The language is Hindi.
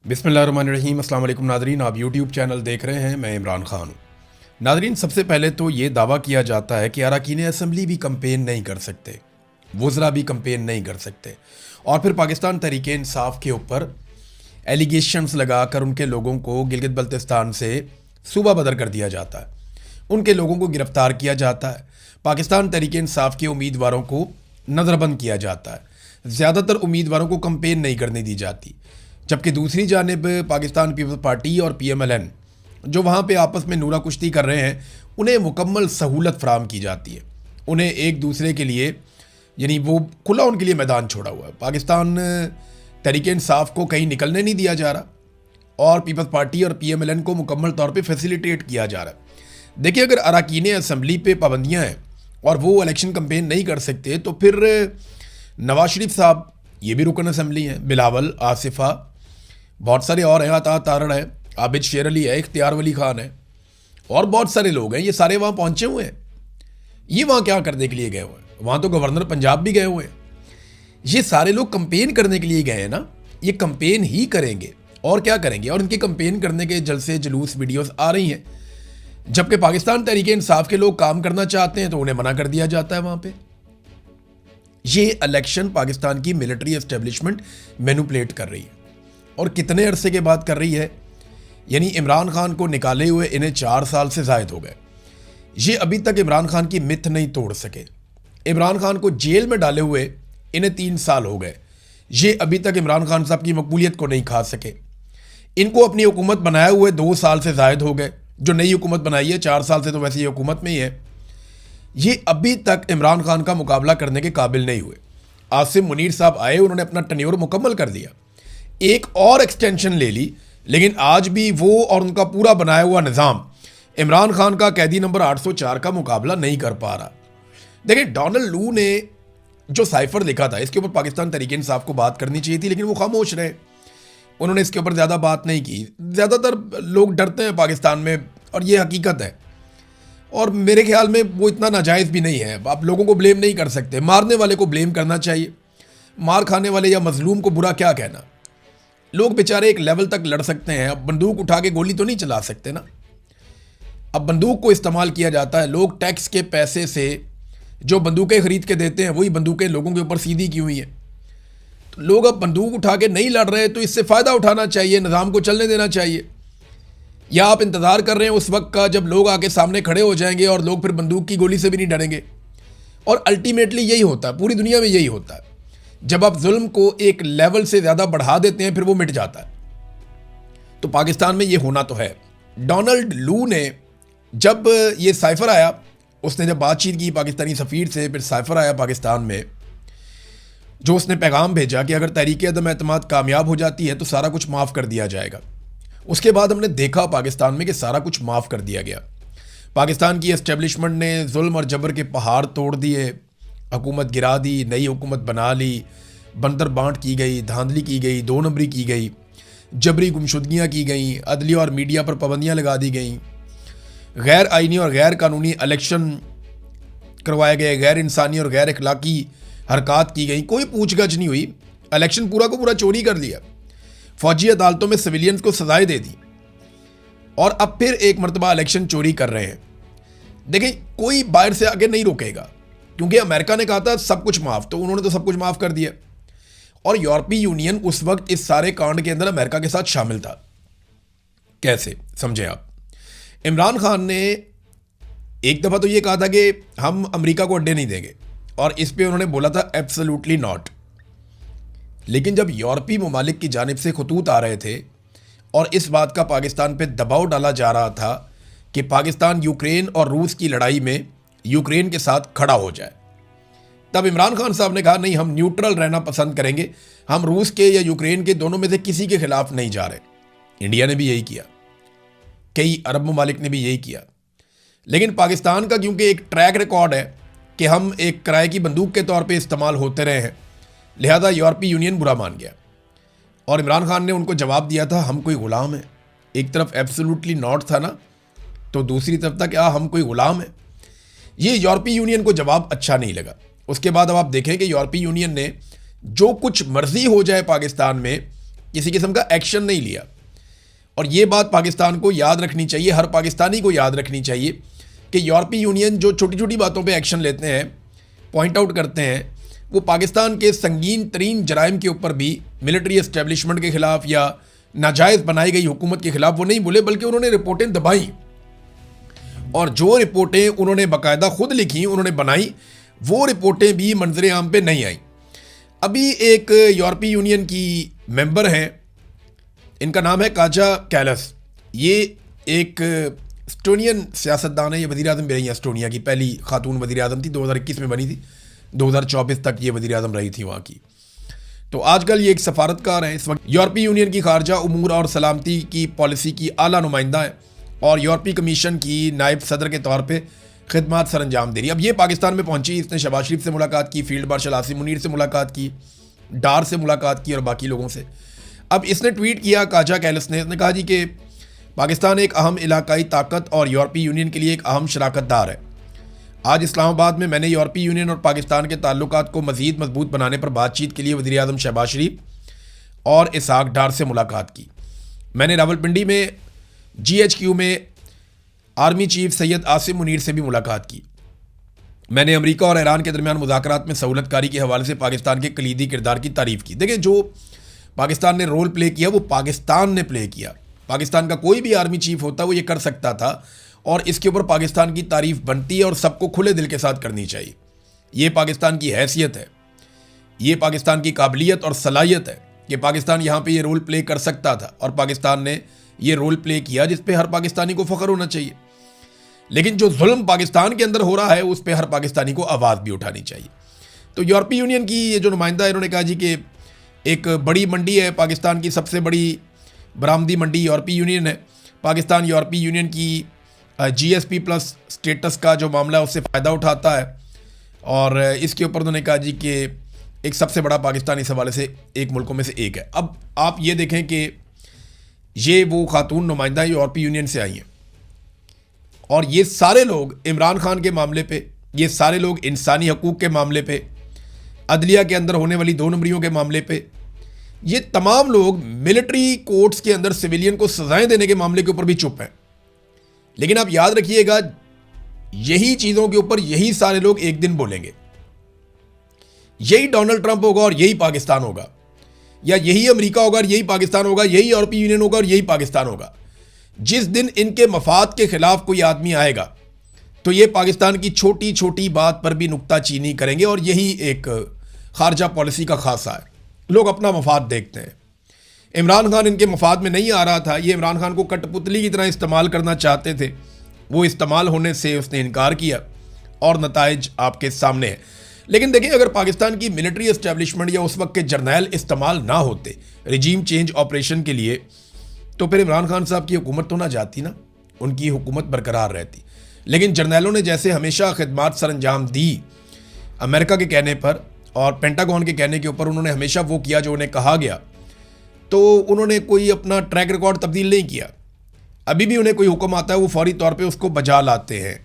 बिस्मिल्लाहिर्रहमानिर्रहीम। अस्सलाम वालेकुम नादरीन, आप यूट्यूब चैनल देख रहे हैं। मैं इमरान खान हूँ। नादरीन, सबसे पहले तो ये दावा किया जाता है कि अरकान असम्बली भी कंपेन नहीं कर सकते, वज़रा भी कंपेन नहीं कर सकते, और फिर पाकिस्तान तहरीक इंसाफ के ऊपर एलिगेशंस लगा कर उनके लोगों को गिलगित बल्तिस्तान से सूबा बदर कर दिया जाता है, उनके लोगों को गिरफ्तार किया जाता है, पाकिस्तान तहरीक इंसाफ के उम्मीदवारों को नज़रबंद किया जाता है, ज़्यादातर उम्मीदवारों को कंपेन नहीं करने दी जाती। जबकि दूसरी जानिब पाकिस्तान पीपल्स पार्टी और PMLN जो वहाँ पे आपस में नूरा कुश्ती कर रहे हैं, उन्हें मुकम्मल सहूलत फराम की जाती है। उन्हें एक दूसरे के लिए, यानी वो खुला उनके लिए मैदान छोड़ा हुआ है। पाकिस्तान तहरीक इंसाफ को कहीं निकलने नहीं दिया जा रहा और पीपल्स पार्टी और PMLN को मुकम्मल तौर पे फैसिलिटेट किया जा रहा है। देखिए, अगर अरकान असम्बली पे पाबंदियाँ हैं और वो इलेक्शन कंपेन नहीं कर सकते, तो फिर नवाज शरीफ साहब ये भी रुकन असम्बली हैं, बिलावल, आसिफा, बहुत सारे और हैं, अता तारड़ है, आबिद शेर अली है, इख्तियार वली खान है, और बहुत सारे लोग हैं। ये सारे वहाँ पहुँचे हुए हैं। ये वहाँ क्या करने के लिए गए हुए हैं? वहाँ तो गवर्नर पंजाब भी गए हुए हैं। ये सारे लोग कंपेन करने के लिए गए हैं ना, ये कंपेन ही करेंगे और क्या करेंगे। और इनके कंपेन करने के जलसे जुलूस वीडियोस आ रही हैं, जबकि पाकिस्तान तहरीक इंसाफ के लोग काम करना चाहते हैं तो उन्हें मना कर दिया जाता है। वहाँ पे ये इलेक्शन पाकिस्तान की मिलिट्री एस्टेब्लिशमेंट मैनिपुलेट कर रही है, और कितने अरसे के बाद कर रही है। यानी इमरान खान को निकाले हुए इन्हें 4 साल से ज़ायद हो गए। ये अभी तक इमरान खान की मिथ नहीं तोड़ सके। इमरान खान को जेल में डाले हुए इन्हें 3 साल हो गए। ये अभी तक इमरान खान साहब की मकबूलियत को नहीं खा सके। इनको अपनी हुकूमत बनाए हुए 2 साल से ज़ायद हो गए। जो नई हुकूमत बनाई है 4 साल से, तो वैसे ये हुकूमत में ही है। ये अभी तक इमरान खान का मुकाबला करने के काबिल नहीं हुए। आसिम मुनीर साहब आए, उन्होंने अपना टेन्योर मुकम्मल कर दिया, एक और एक्सटेंशन ले ली, लेकिन आज भी वो और उनका पूरा बनाया हुआ निज़ाम इमरान खान का कैदी नंबर 804 का मुकाबला नहीं कर पा रहा। देखिए, डोनाल्ड लू ने जो साइफर लिखा था, इसके ऊपर पाकिस्तान तहरीक इंसाफ को बात करनी चाहिए थी, लेकिन वो खामोश रहे। उन्होंने इसके ऊपर ज़्यादा बात नहीं की। ज़्यादातर लोग डरते हैं पाकिस्तान में, और ये हकीकत है। और मेरे ख्याल में वो इतना नाजायज़ भी नहीं है। आप लोगों को ब्लेम नहीं कर सकते, मारने वाले को ब्लेम करना चाहिए। मार खाने वाले या मजलूम को बुरा क्या कहना। लोग बेचारे एक लेवल तक लड़ सकते हैं, अब बंदूक उठा के गोली तो नहीं चला सकते ना। अब बंदूक को इस्तेमाल किया जाता है, लोग टैक्स के पैसे से जो बंदूकें खरीद के देते हैं, वही बंदूकें लोगों के ऊपर सीधी की हुई हैं। तो लोग अब बंदूक उठा के नहीं लड़ रहे, तो इससे फ़ायदा उठाना चाहिए, निज़ाम को चलने देना चाहिए। या आप इंतज़ार कर रहे हैं उस वक्त का जब लोग आके सामने खड़े हो जाएंगे और लोग फिर बंदूक की गोली से भी नहीं डरेंगे। और अल्टीमेटली यही होता है, पूरी दुनिया में यही होता है। जब आप जुल्म को एक लेवल से ज़्यादा बढ़ा देते हैं, फिर वो मिट जाता है। तो पाकिस्तान में ये होना तो है। डोनाल्ड लू ने जब ये साइफर आया, उसने जब बातचीत की पाकिस्तानी सफ़ीर से, फिर साइफर आया पाकिस्तान में, जो उसने पैगाम भेजा कि अगर तहरीक अदम एतमाद कामयाब हो जाती है तो सारा कुछ माफ़ कर दिया जाएगा। उसके बाद हमने देखा पाकिस्तान में कि सारा कुछ माफ़ कर दिया गया। पाकिस्तान की एस्टेब्लिशमेंट ने जुल्म और जबर के पहाड़ तोड़ दिए, हुकूमत गिरा दी, नई हुकूमत बना ली, बंदर बांट की गई, धांधली की गई, 2 नंबरी की गई, जबरी गुमशुदगियाँ की गई, अदलिया और मीडिया पर पाबंदियाँ लगा दी गई, गैर आइनी और गैर कानूनी इलेक्शन करवाए गए, गैर इंसानी और गैर अखलाकी हरकत की गई, कोई पूछगछ नहीं हुई, इलेक्शन पूरा को पूरा चोरी कर लिया, फौजी अदालतों में सिविलियंस को सजाएं दे दी, और अब फिर एक मरतबा इलेक्शन चोरी कर रहे हैं। देखिए, कोई बाहर से आगे नहीं रोकेगा, क्योंकि अमेरिका ने कहा था सब कुछ माफ़, तो उन्होंने तो सब कुछ माफ़ कर दिया। और यूरोपीय यूनियन उस वक्त इस सारे कांड के अंदर अमेरिका के साथ शामिल था। कैसे समझे आप? इमरान खान ने एक दफ़ा तो ये कहा था कि हम अमेरिका को अड्डे नहीं देंगे, और इस पे उन्होंने बोला था एब्सोल्युटली नॉट। लेकिन जब यूरोपीय ममालिक की जानिब से खतूत आ रहे थे और इस बात का पाकिस्तान पे दबाव डाला जा रहा था कि पाकिस्तान यूक्रेन और रूस की लड़ाई में यूक्रेन के साथ खड़ा हो जाए, तब इमरान खान साहब ने कहा नहीं, हम न्यूट्रल रहना पसंद करेंगे, हम रूस के या यूक्रेन के दोनों में से किसी के खिलाफ नहीं जा रहे। इंडिया ने भी यही किया, कई अरब ममालिक ने भी यही किया। लेकिन पाकिस्तान का क्योंकि एक ट्रैक रिकॉर्ड है कि हम एक किराए की बंदूक के तौर पे इस्तेमाल होते रहे हैं, लिहाजा यूरोपीय यूनियन बुरा मान गया। और इमरान खान ने उनको जवाब दिया था, हम कोई ग़ुलाम हैं। एक तरफ एब्सोल्युटली नॉट था ना, तो दूसरी तरफ था क्या हम कोई ग़ुलाम हैं। ये यूरोपीय यूनियन को जवाब अच्छा नहीं लगा। उसके बाद अब आप देखें कि यूरोपीय यूनियन ने जो कुछ मर्जी हो जाए पाकिस्तान में, किसी किस्म का एक्शन नहीं लिया। और ये बात पाकिस्तान को याद रखनी चाहिए, हर पाकिस्तानी को याद रखनी चाहिए कि यूरोपीय यूनियन जो छोटी छोटी बातों पे एक्शन लेते हैं, पॉइंट आउट करते हैं, वो पाकिस्तान के संगीन तरीन जराइम के ऊपर भी, मिलिट्री एस्टेब्लिशमेंट के ख़िलाफ़ या नाजायज़ बनाई गई हुकूमत के ख़िलाफ़ वो नहीं बोले, बल्कि उन्होंने रिपोर्टें दबाई। और जो रिपोर्टें उन्होंने बाकायदा खुद लिखी, उन्होंने बनाई, वो रिपोर्टें भी मंजर आम पे नहीं आई। अभी एक यूरोपीय यूनियन की मेंबर हैं, इनका नाम है काजा कैलस। ये एक एस्टोनियन सियासतदान है, ये वज़ीर आज़म भी रही हैं एस्टोनिया की, पहली खातून वज़ीर आज़म थी, 2021 में बनी थी, 2024 तक ये वज़ीर आज़म रही थी वहाँ की। तो आजकल ये एक सफारतकार हैं, इस वक्त यूरोपीय यूनियन की खारजा उमूर और सलामती की पॉलिसी की आला नुमाइंदा है और यूरोपीय कमीशन की नायब सदर के तौर पर खिदमात सर अंजाम दे रही। अब ये पाकिस्तान में पहुंची, इसने शहबाज शरीफ से मुलाकात की, फील्ड मार्शल आसिम मुनीर से मुलाकात की, डार से मुलाकात की और बाकी लोगों से। अब इसने ट्वीट किया, काजा कैलस ने, इसने कहा जी कि पाकिस्तान एक अहम इलाकाई ताकत और यूरोपीय यूनियन के लिए एक अहम शराकतदार है। आज इस्लामाबाद में मैंने यूरोपीय यूनियन और पाकिस्तान के ताल्लुकात को मज़ीद मजबूत बनाने पर बातचीत के लिए वज़ीर आज़म शहबाज शरीफ और इसहाक डार से मुलाकात की। मैंने रावलपिंडी में GHQ में आर्मी चीफ सैयद आसिम मुनीर से भी मुलाकात की। मैंने अमेरिका और ईरान के दरमियान मुज़ाकरात में सहूलतकारी के हवाले से पाकिस्तान के कलीदी किरदार की तारीफ़ की। देखिए, जो पाकिस्तान ने रोल प्ले किया वो पाकिस्तान ने प्ले किया। पाकिस्तान का कोई भी आर्मी चीफ होता वो ये कर सकता था और इसके ऊपर पाकिस्तान की तारीफ़ बनती है और सबको खुले दिल के साथ करनी चाहिए। ये पाकिस्तान की हैसियत है, ये पाकिस्तान की काबिलियत और सलाहियत है कि पाकिस्तान यहाँ पे ये रोल प्ले कर सकता था और पाकिस्तान ने ये रोल प्ले किया जिस पे हर पाकिस्तानी को फ़ख्र होना चाहिए। लेकिन जो जुल्म पाकिस्तान के अंदर हो रहा है उस पर हर पाकिस्तानी को आवाज़ भी उठानी चाहिए। तो यूरोपीय यूनियन की ये जो नुमाइंदा है, इन्होंने कहा जी कि एक बड़ी मंडी है, पाकिस्तान की सबसे बड़ी बरामदी मंडी यूरोपीय यूनियन है। पाकिस्तान यूरोपीय यूनियन की GSP प्लस स्टेटस का जो मामला है उससे फ़ायदा उठाता है और इसके ऊपर उन्होंने कहा जी कि एक सबसे बड़ा पाकिस्तान इस हवाले से एक मुल्कों में से एक है। अब आप ये देखें कि ये वो खातून नुमाइंदा यूरोपीय यूनियन से आई हैं और ये सारे लोग इमरान खान के मामले पे, ये सारे लोग इंसानी हकूक़ के मामले पे, अदलिया के अंदर होने वाली 2 नंबरियों के मामले पे, ये तमाम लोग मिलिट्री कोर्ट्स के अंदर सिविलियन को सजाएं देने के मामले के ऊपर भी चुप हैं। लेकिन आप याद रखिएगा, यही चीज़ों के ऊपर यही सारे लोग एक दिन बोलेंगे। यही डोनाल्ड ट्रंप होगा और यही पाकिस्तान होगा, या यही अमेरिका होगा और यही पाकिस्तान होगा, यही यूरोपीय यूनियन होगा और यही पाकिस्तान होगा। जिस दिन इनके मफाद के खिलाफ कोई आदमी आएगा तो ये पाकिस्तान की छोटी छोटी बात पर भी नुक्ताचीनी करेंगे और यही एक खारजा पॉलिसी का खासा है। लोग अपना मफाद देखते हैं। इमरान खान इनके मफाद में नहीं आ रहा था, ये इमरान खान को कठपुतली की तरह इस्तेमाल करना चाहते थे, वो इस्तेमाल होने से उसने इनकार किया और नताइज आपके सामने है। लेकिन देखिए, अगर पाकिस्तान की मिलिट्री एस्टेब्लिशमेंट या उस वक्त के जर्नैल इस्तेमाल ना होते रिजीम चेंज ऑपरेशन के लिए, तो फिर इमरान खान साहब की हुकूमत तो ना जाती ना, उनकी हुकूमत बरकरार रहती। लेकिन जर्नैलों ने जैसे हमेशा खिदमात सर अंजाम दी अमेरिका के कहने पर और पेंटागन के कहने के ऊपर, उन्होंने हमेशा वो किया जो उन्हें कहा गया, तो उन्होंने कोई अपना ट्रैक रिकॉर्ड तब्दील नहीं किया। अभी भी उन्हें कोई हुक्म आता है वो फौरी तौर पे उसको बजा लाते हैं।